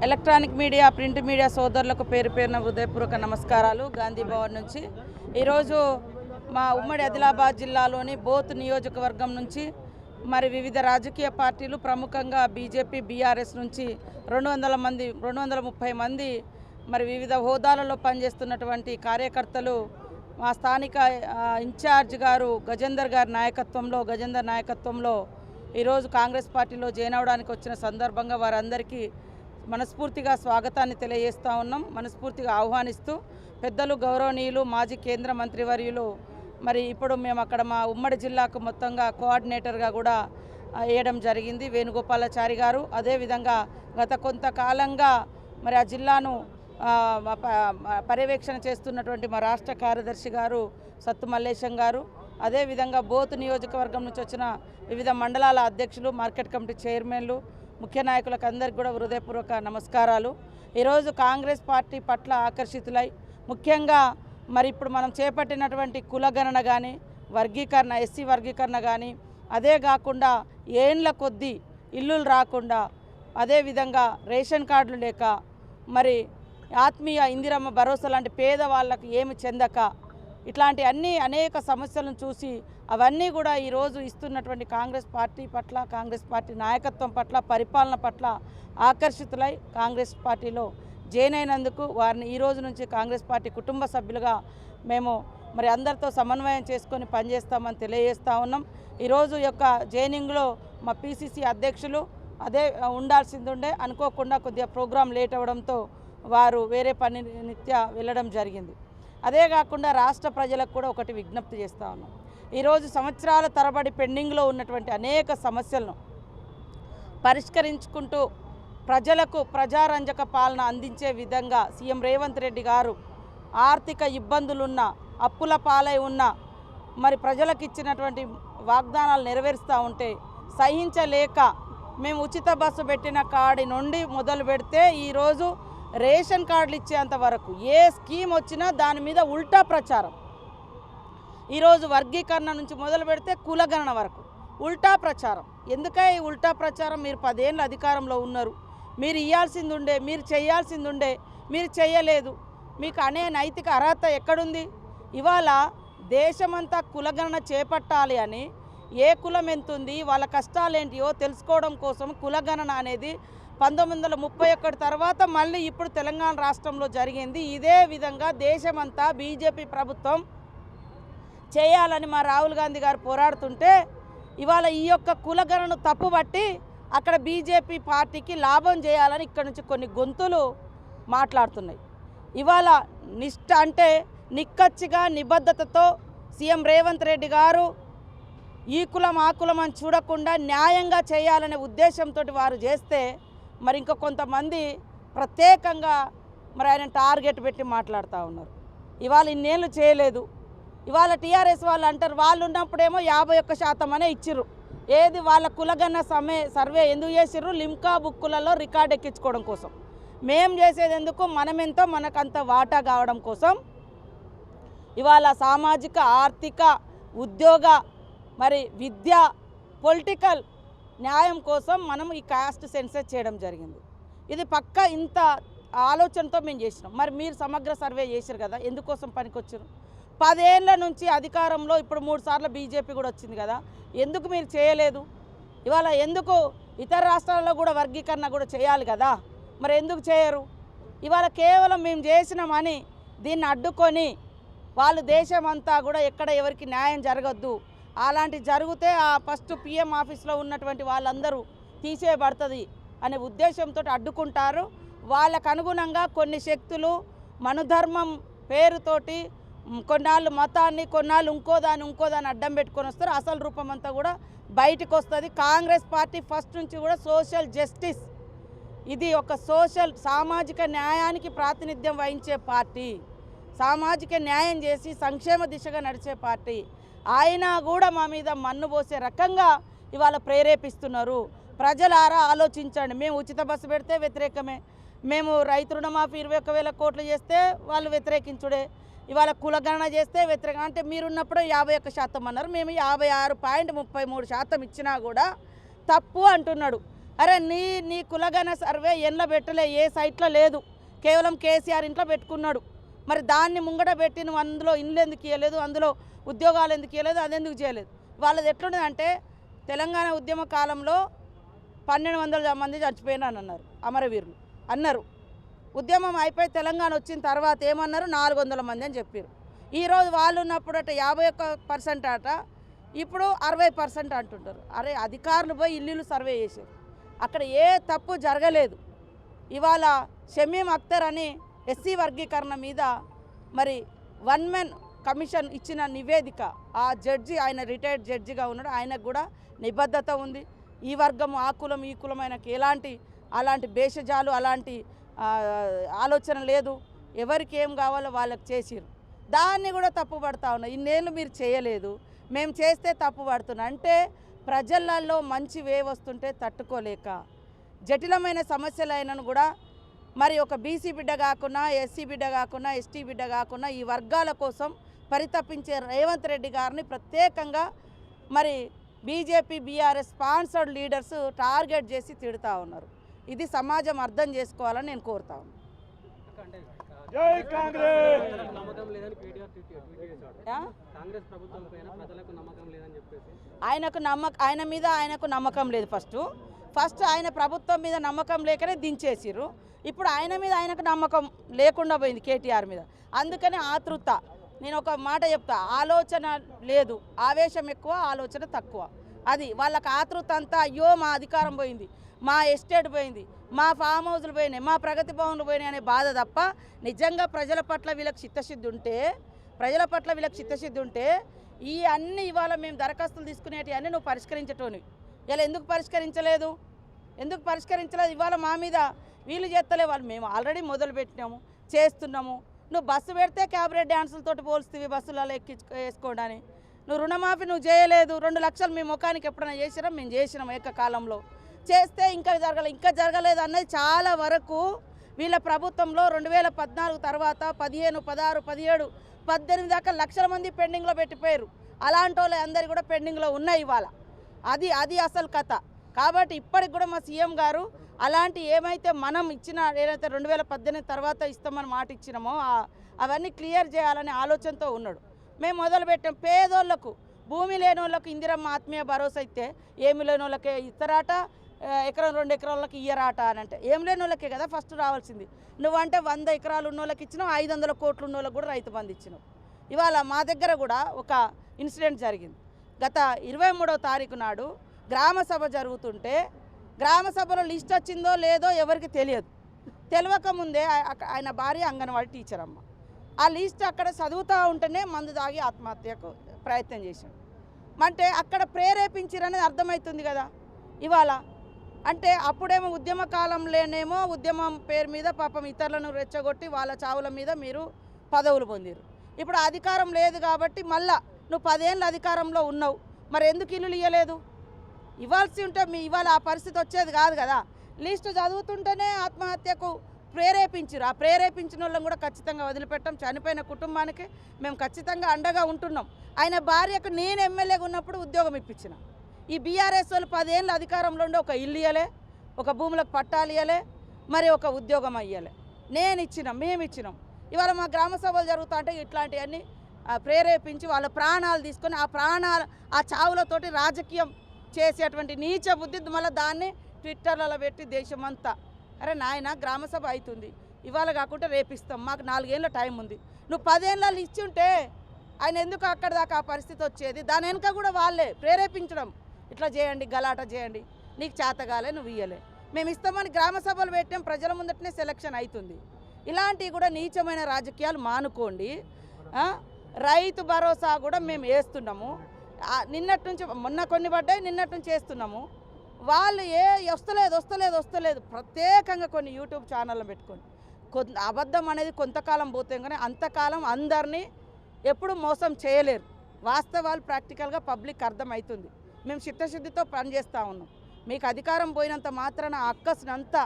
Electronic media print media సోదరులకు పేరు పేరున హృదయపూర్వక నమస్కారాలు. గాంధీ భవన్ నుంచి ఈరోజు మా ఉమ్మడి ఆదిలాబాద్ జిల్లాలోని బోత్ నియోజకవర్గం నుంచి మరి వివిధ రాజకీయ పార్టీలు ప్రముఖంగా బీజేపీ బీఆర్ఎస్ నుంచి 230 మంది మరి వివిధ హోదాలలో పనిచేస్తున్నటువంటి కార్యకర్తలు మా స్థానిక ఇన్ఛార్జ్ గారు గజేందర్ నాయకత్వంలో ఈరోజు కాంగ్రెస్ పార్టీలో జాయిన్ అవడానికి వచ్చిన సందర్భంగా వారందరికీ మనస్ఫూర్తిగా స్వాగతాన్ని తెలియజేస్తూ ఉన్నాం. మనస్ఫూర్తిగా ఆహ్వానిస్తూ పెద్దలు గౌరవనీయులు మాజీ కేంద్ర మంత్రివర్యులు మరి ఇప్పుడు మేము అక్కడ మా ఉమ్మడి జిల్లాకు మొత్తంగా కోఆర్డినేటర్గా కూడా వేయడం జరిగింది వేణుగోపాలాచారి గారు. అదేవిధంగా గత కొంతకాలంగా మరి ఆ జిల్లాను పర్యవేక్షణ చేస్తున్నటువంటి మా రాష్ట్ర కార్యదర్శి గారు సత్తు మల్లేశం గారు, అదేవిధంగా బోత్ నియోజకవర్గం నుంచి వచ్చిన వివిధ మండలాల అధ్యక్షులు, మార్కెట్ కమిటీ చైర్మన్లు, ముఖ్య నాయకులకు అందరికీ కూడా హృదయపూర్వక నమస్కారాలు. ఈరోజు కాంగ్రెస్ పార్టీ పట్ల ఆకర్షితులై ముఖ్యంగా మరి ఇప్పుడు మనం చేపట్టినటువంటి కులగణన కానీ వర్గీకరణ ఎస్సీ వర్గీకరణ కానీ అదే కాకుండా ఏండ్ల కొద్దీ ఇల్లులు రాకుండా అదేవిధంగా రేషన్ కార్డులు లేక మరి ఆత్మీయ ఇందిరమ్మ భరోసా లాంటి పేదవాళ్ళకు ఏమి చెందక ఇట్లాంటి అనేక సమస్యలను చూసి అవన్నీ కూడా ఈరోజు ఇస్తున్నటువంటి కాంగ్రెస్ పార్టీ పట్ల కాంగ్రెస్ పార్టీ నాయకత్వం పట్ల పరిపాలన పట్ల ఆకర్షితులై కాంగ్రెస్ పార్టీలో జాయిన్ అయినందుకు వారిని ఈ రోజు నుంచి కాంగ్రెస్ పార్టీ కుటుంబ సభ్యులుగా మేము మరి అందరితో సమన్వయం చేసుకొని పనిచేస్తామని తెలియజేస్తూ ఉన్నాం. ఈరోజు యొక్క జాయినింగ్లో మా పిసిసి అధ్యక్షులు అదే ఉండాల్సింది ఉండే అనుకోకుండా కొద్దిగా ప్రోగ్రాం లేట్ అవ్వడంతో వారు వేరే పని నిత్యా వెళ్ళడం జరిగింది. అదే కాకుండా రాష్ట్ర ప్రజలకు కూడా ఒకటి విజ్ఞప్తి చేస్తూ ఉన్నాం. ఈరోజు సంవత్సరాల తరబడి పెండింగ్లో ఉన్నటువంటి అనేక సమస్యలను పరిష్కరించుకుంటూ ప్రజలకు ప్రజారంజక పాలన అందించే విధంగా సీఎం రేవంత్ రెడ్డి గారు ఆర్థిక ఇబ్బందులున్న అప్పుల పాలై ఉన్న మరి ప్రజలకు ఇచ్చినటువంటి వాగ్దానాలు నెరవేరుస్తూ ఉంటే సహించలేక మేము ఉచిత బస్సు పెట్టిన కాడి నుండి మొదలు పెడితే ఈరోజు రేషన్ కార్డులు ఇచ్చేంత వరకు ఏ స్కీమ్ వచ్చినా దాని మీద ఉల్టా ప్రచారం. ఈరోజు వర్గీకరణ నుంచి మొదలు పెడితే కులగణన వరకు ఉల్టా ప్రచారం. ఎందుకై ఈ ఉల్టా ప్రచారం? మీరు 10 ఏళ్ళు అధికారంలో ఉన్నారు, మీరు ఇవ్వాల్సింది ఉండే, మీరు చేయాల్సింది ఉండే, మీరు చేయలేదు. మీకు అనే నైతిక అర్హత ఎక్కడుంది? ఇవాళ దేశమంతా కులగణన చేపట్టాలి అని ఏ కులం ఎంతుంది, వాళ్ళ కష్టాలేంటియో తెలుసుకోవడం కోసం కులగణన అనేది 1931 తర్వాత మళ్ళీ ఇప్పుడు తెలంగాణ రాష్ట్రంలో జరిగింది. ఇదే విధంగా దేశమంతా బీజేపీ ప్రభుత్వం చేయాలని మా రాహుల్ గాంధీ గారు పోరాడుతుంటే ఇవాళ ఈ యొక్క కులగణను తప్పుబట్టి అక్కడ బీజేపీ పార్టీకి లాభం చేయాలని ఇక్కడ నుంచి కొన్ని గొంతులు మాట్లాడుతున్నాయి. ఇవాళ నిష్ఠ అంటే నిక్కచ్చిగా నిబద్ధతతో సీఎం రేవంత్ రెడ్డి గారు ఈ కులం ఆ కులం అని చూడకుండా న్యాయంగా చేయాలనే ఉద్దేశంతో వారు చేస్తే మరి ఇంకా కొంతమంది ప్రత్యేకంగా మరి ఆయన టార్గెట్ పెట్టి మాట్లాడుతూ ఉన్నారు. ఇవాళ ఇన్నేళ్ళు చేయలేదు. ఇవాళ టీఆర్ఎస్ వాళ్ళు అంటారు వాళ్ళు ఉన్నప్పుడేమో 51% అనే ఇచ్చిర్రు. ఏది వాళ్ళ కులగన్న సర్వే ఎందుకు చేసిర్రు? లిమ్కా బుక్కులలో రికార్డు ఎక్కించుకోవడం కోసం. మేం చేసేది ఎందుకు? మనమెంతో మనకంత వాటా కావడం కోసం. ఇవాళ సామాజిక ఆర్థిక ఉద్యోగ మరి విద్య పొలిటికల్ న్యాయం కోసం మనం ఈ కాస్ట్ సెన్సస్ చేయడం జరిగింది. ఇది పక్కా ఇంత ఆలోచనతో మేము చేసినాం. మరి మీరు సమగ్ర సర్వే చేశారు కదా, ఎందుకోసం పనికొచ్చారు? 10 ఏళ్ల నుంచి అధికారంలో ఇప్పుడు 3 సార్లు బీజేపీ కూడా వచ్చింది కదా, ఎందుకు మీరు చేయలేదు? ఇవాళ ఎందుకు ఇతర రాష్ట్రాల్లో కూడా వర్గీకరణ కూడా చేయాలి కదా, మరి ఎందుకు చేయరు? ఇవాళ కేవలం మేము చేసినామని దీన్ని అడ్డుకొని వాళ్ళు దేశమంతా కూడా ఎక్కడ ఎవరికి న్యాయం జరగద్దు, అలాంటి జరిగితే ఆ ఫస్ట్ పిఎం ఆఫీస్లో ఉన్నటువంటి వాళ్ళందరూ తీసేయబడుతుంది అనే ఉద్దేశంతో అడ్డుకుంటారు. వాళ్ళకు అనుగుణంగా కొన్ని శక్తులు మనుధర్మం పేరుతోటి కొన్నాళ్ళు మతాన్ని కొన్నాళ్ళు ఇంకోదాన్ని అడ్డం పెట్టుకొని వస్తారు. అసలు రూపం అంతా కూడా బయటకు వస్తుంది. కాంగ్రెస్ పార్టీ ఫస్ట్ నుంచి కూడా సోషల్ జస్టిస్, ఇది ఒక సామాజిక న్యాయానికి ప్రాతినిధ్యం వహించే పార్టీ, సామాజిక న్యాయం చేసి సంక్షేమ దిశగా నడిచే పార్టీ. అయినా కూడా మా మీద మన్ను పోసే రకంగా ఇవాళ ప్రేరేపిస్తున్నారు. ప్రజలారా ఆలోచించండి. మేము ఉచిత బస్సు పెడితే వ్యతిరేకమే, మేము రైతు రుణమాఫీ 21,000 కోట్లు చేస్తే వాళ్ళు వ్యతిరేకించుడే, ఇవాళ కులగణన చేస్తే వ్యతిరేకం. అంటే మీరున్నప్పుడు 51% అన్నారు, మేము 56.33% ఇచ్చినా కూడా తప్పు అంటున్నాడు. అరే నీ కులగన సర్వే ఎన్లో పెట్టలే, ఏ సైట్లో లేదు, కేవలం కేసీఆర్ ఇంట్లో పెట్టుకున్నాడు. మరి దాన్ని ముంగట పెట్టి నువ్వు అందులో ఇండ్లు ఎందుకు ఇవ్వలేదు, అందులో ఉద్యోగాలు ఎందుకు ఇవ్వలేదు, అది ఎందుకు చేయలేదు? వాళ్ళది ఎట్లుండదంటే తెలంగాణ ఉద్యమ కాలంలో 1200 మంది చచ్చిపోయినారు అన్నారు అమరవీరులు అన్నారు. ఉద్యమం అయిపోయి తెలంగాణ వచ్చిన తర్వాత ఏమన్నారు? 400 మంది అని చెప్పారు. ఈరోజు వాళ్ళు ఉన్నప్పుడు అట 51% అట, ఇప్పుడు 60% అంటుంటారు. అరే అధికారులు పోయి ఇల్లు సర్వే చేశారు, అక్కడ ఏ తప్పు జరగలేదు. ఇవాళ షమీం అఖ్తర్ అని ఎస్సీ వర్గీకరణ మీద మరి 1 మెన్ కమిషన్ ఇచ్చిన నివేదిక, ఆ జడ్జి ఆయన రిటైర్డ్ జడ్జిగా ఉన్నాడు, ఆయనకు కూడా నిబద్ధత ఉంది. ఈ వర్గం ఆ కులం ఈ కులం ఆయనకి అలాంటి భేషజాలు అలాంటి ఆలోచన లేదు. ఎవరికి ఏం కావాలో వాళ్ళకి చేసిరు. దాన్ని కూడా తప్పు పడతా ఉన్నా. ఇన్నేళ్ళు మీరు చేయలేదు, మేము చేస్తే తప్పు పడుతున్నా అంటే ప్రజలలో మంచి వస్తుంటే తట్టుకోలేక జటిలమైన సమస్యలైనను కూడా మరి ఒక బీసీ బిడ్డ కాకుండా, ఎస్సీ బిడ్డ కాకుండా, ఎస్టీ బిడ్డ కాకుండా ఈ వర్గాల కోసం పరితపించే రేవంత్ రెడ్డి గారిని ప్రత్యేకంగా మరి BJP BRS sponsored leaders target చేసి తిడుతూ ఉన్నారు. ఇది సమాజం అర్థం చేసుకోవాలని నేను కోరుతా ఉన్నాను. ఆయనకు నమ్మకం లేదు. ఫస్ట్ ఆయన ప్రభుత్వం మీద నమ్మకం లేకనే దించేసిర్రు. ఇప్పుడు ఆయనకు నమ్మకం లేకుండా పోయింది కేటీఆర్ మీద. అందుకని ఆతృత. నేను ఒక మాట చెప్తా, ఆలోచన లేదు, ఆవేశం ఎక్కువ, ఆలోచన తక్కువ. అది వాళ్ళకి ఆతృత అంతా. అయ్యో మా అధికారం పోయింది, మా ఎస్టేట్ పోయింది, మా ఫామ్ హౌస్లు పోయినాయి, మా ప్రగతి భవన్లు పోయినాయి అనే బాధ తప్ప నిజంగా ప్రజల పట్ల వీళ్ళకి చిత్తశుద్ధి ఉంటే ఈ అన్ని ఇవాళ మేము దరఖాస్తులు తీసుకునేటి అన్నీ నువ్వు పరిష్కరించటోని. ఇలా ఎందుకు పరిష్కరించలేదు? ఇవాళ మా మీద వీళ్ళు చేస్తలే, వాళ్ళు మేము ఆల్రెడీ మొదలు పెట్టినాము, చేస్తున్నాము. నువ్వు బస్సు పెడితే క్యాబరెట్ డ్యాన్సులతో పోల్స్తీవి బస్సులలో వేసుకోవడానికి. నువ్వు రుణమాఫీ నువ్వు చేయలేదు. 2 లక్షలు మీ ముఖానికి ఎప్పుడైనా చేసినా? మేము చేసినాం ఏకకాలంలో. చేస్తే ఇంకా జరగలేదు అన్నది చాలా వరకు వీళ్ళ ప్రభుత్వంలో 2014 తర్వాత 15, 16, 17, 18 దాకా లక్షల మంది పెండింగ్లో పెట్టిపోయారు. అలాంటి వాళ్ళు అందరు కూడా పెండింగ్లో ఉన్నాయి ఇవాళ. అది అసలు కథ. కాబట్టి ఇప్పటికి కూడా మా సీఎం గారు అలాంటి ఏమైతే మనం ఇచ్చిన ఏదైతే 2018 తర్వాత ఇస్తామని మాట ఇచ్చినామో అవన్నీ క్లియర్ చేయాలనే ఆలోచనతో ఉన్నాడు. మేము మొదలుపెట్టాం. పేదోళ్లకు, భూమి లేని వాళ్ళకు ఇందిరమ్మ ఆత్మీయ భరోసా ఇస్తే ఏమి లేని వాళ్ళకే ఇస్తారాట, ఎకరం 2 ఎకరాలకి ఇయ్యరాట అని అంటే ఏం లేని వాళ్ళకే కదా ఫస్ట్ రావాల్సింది. నువ్వంటే 100 ఎకరాలు ఉన్న వాళ్ళకి ఇచ్చినావు, 500 కోట్లు ఉన్న వాళ్ళకి కూడా రైతు బంధు ఇచ్చినావు. ఇవాళ మా దగ్గర కూడా ఒక ఇన్సిడెంట్ జరిగింది. గత 23వ తారీఖు నాడు గ్రామ సభ జరుగుతుంటే గ్రామ సభలో లిస్ట్ వచ్చిందో లేదో ఎవరికి తెలియక ముందే ఆయన భార్య అంగన్వాడీ టీచర్ అమ్మ ఆ లిస్ట్ అక్కడ చదువుతూ ఉంటేనే మందు తాగి ఆత్మహత్యకు ప్రయత్నం చేశాడు. అంటే అక్కడ ప్రేరేపించారనేది అర్థమవుతుంది కదా. ఇవాళ అంటే అప్పుడేమో ఉద్యమ కాలంలోనేమో ఉద్యమం పేరు మీద పాపం ఇతరులను రెచ్చగొట్టి వాళ్ళ చావుల మీద మీరు పదవులు పొందిరు. ఇప్పుడు అధికారం లేదు కాబట్టి మళ్ళా నువ్వు 10 ఏళ్ళ అధికారంలో ఉన్నావు, మరి ఎందుకు ఇల్లులు ఇవ్వలేదు? ఇవ్వాల్సి ఉంటే ఇవాళ ఆ పరిస్థితి వచ్చేది కాదు కదా. లిస్టు చదువుతుంటేనే ఆత్మహత్యకు ప్రేరేపించారు. ఆ ప్రేరేపించిన వాళ్ళని కూడా ఖచ్చితంగా వదిలిపెట్టాం. చనిపోయిన కుటుంబానికి మేము ఖచ్చితంగా అండగా ఉంటున్నాం. ఆయన భార్యకు నేను ఎమ్మెల్యేగా ఉన్నప్పుడు ఉద్యోగం ఇప్పించిన. ఈ బీఆర్ఎస్ వాళ్ళు 10 ఏళ్ళ అధికారంలో ఉండి ఒక ఇల్లు ఇవ్వలే, ఒక భూములకు పట్టాలు ఇవ్వలే, మరి ఒక ఉద్యోగం అయ్యలే. మేము ఇచ్చినాం. ఇవాళ మా గ్రామ సభలు జరుగుతా అంటే ఇట్లాంటివన్నీ ప్రేరేపించి వాళ్ళ ప్రాణాలు తీసుకొని ఆ చావులతోటి రాజకీయం చేసేటువంటి నీచ బుద్ధి మళ్ళీ దాన్ని ట్విట్టర్లలో పెట్టి దేశమంతా అరే నాయన గ్రామ సభ అవుతుంది, ఇవాళ కాకుండా రేపిస్తాం, మాకు 4 ఏళ్ళ టైం ఉంది. నువ్వు 10 ఏళ్ళు ఇచ్చి ఉంటే ఆయన ఎందుకు అక్కడ దాకా ఆ పరిస్థితి వచ్చేది? దాని వెనుక కూడా వాళ్ళే ప్రేరేపించడం, ఇట్లా చేయండి, గలాట చేయండి, నీకు చేతగాలే, నువ్వు ఇయ్యలే, మేము ఇస్తామని గ్రామ సభలు పెట్టాం, ప్రజల ముందటనే సెలక్షన్ అవుతుంది. ఇలాంటివి కూడా నీచమైన రాజకీయాలు మానుకోండి. రైతు భరోసా కూడా మేము వేస్తున్నాము. నిన్నటి నుంచి మొన్న కొన్ని పడ్డాయి, నిన్నటి నుంచి వేస్తున్నాము. వాళ్ళు వస్తలేదు ప్రత్యేకంగా కొన్ని యూట్యూబ్ ఛానళ్ళు పెట్టుకొని అబద్ధం అనేది కొంతకాలం పోతే కానీ అంతకాలం అందరినీ ఎప్పుడు మోసం చేయలేరు. వాస్తవాలు ప్రాక్టికల్గా పబ్లిక్ అర్థమవుతుంది. మేము చిత్తశుద్ధితో పనిచేస్తూ ఉన్నాం. మీకు అధికారం పోయినంత మాత్రాన అక్కసినంతా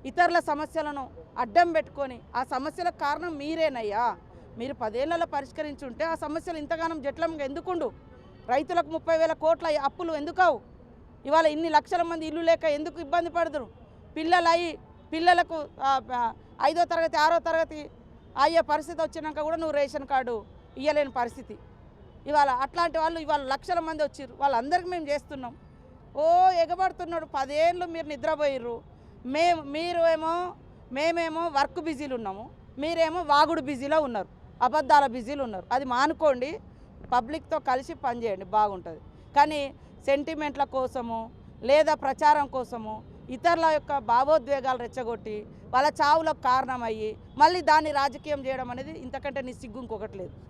ఇతరుల సమస్యలను అడ్డం పెట్టుకొని ఆ సమస్యలకు కారణం మీరేనయ్యా. మీరు 10 ఏళ్లలో పరిష్కరించుంటే ఆ సమస్యలు ఇంతగానం జట్లంగా ఎందుకుండు? రైతులకు 30,000 కోట్ల అప్పులు ఎందుకవు? ఇవాళ ఇన్ని లక్షల మంది ఇల్లు లేక ఎందుకు ఇబ్బంది పడదురు? పిల్లలకు 5వ తరగతి 6వ తరగతి అయ్యే పరిస్థితి వచ్చినాక కూడా నువ్వు రేషన్ కార్డు ఇవ్వలేని పరిస్థితి. ఇవాళ అట్లాంటి వాళ్ళు ఇవాళ లక్షల మంది వచ్చిర్రు, వాళ్ళందరికీ మేము చేస్తున్నాం. ఓ ఎగబడుతున్నాడు, 10 ఏళ్ళు మీరు నిద్రపోయిర్రు. మేమేమో వర్క్ బిజీలు ఉన్నాము, మీరేమో వాగుడు బిజీలో ఉన్నారు, అబద్ధాల బిజీలు ఉన్నారు. అది మానుకోండి, పబ్లిక్తో కలిసి పనిచేయండి, బాగుంటుంది. కానీ సెంటిమెంట్ల కోసము లేదా ప్రచారం కోసము ఇతరుల యొక్క భావోద్వేగాలు రెచ్చగొట్టి వాళ్ళ చావులకు కారణమయ్యి మళ్ళీ దాన్ని రాజకీయం చేయడం అనేది ఇంతకంటే నీ సిగ్గు ఇంకొకటి లేదు.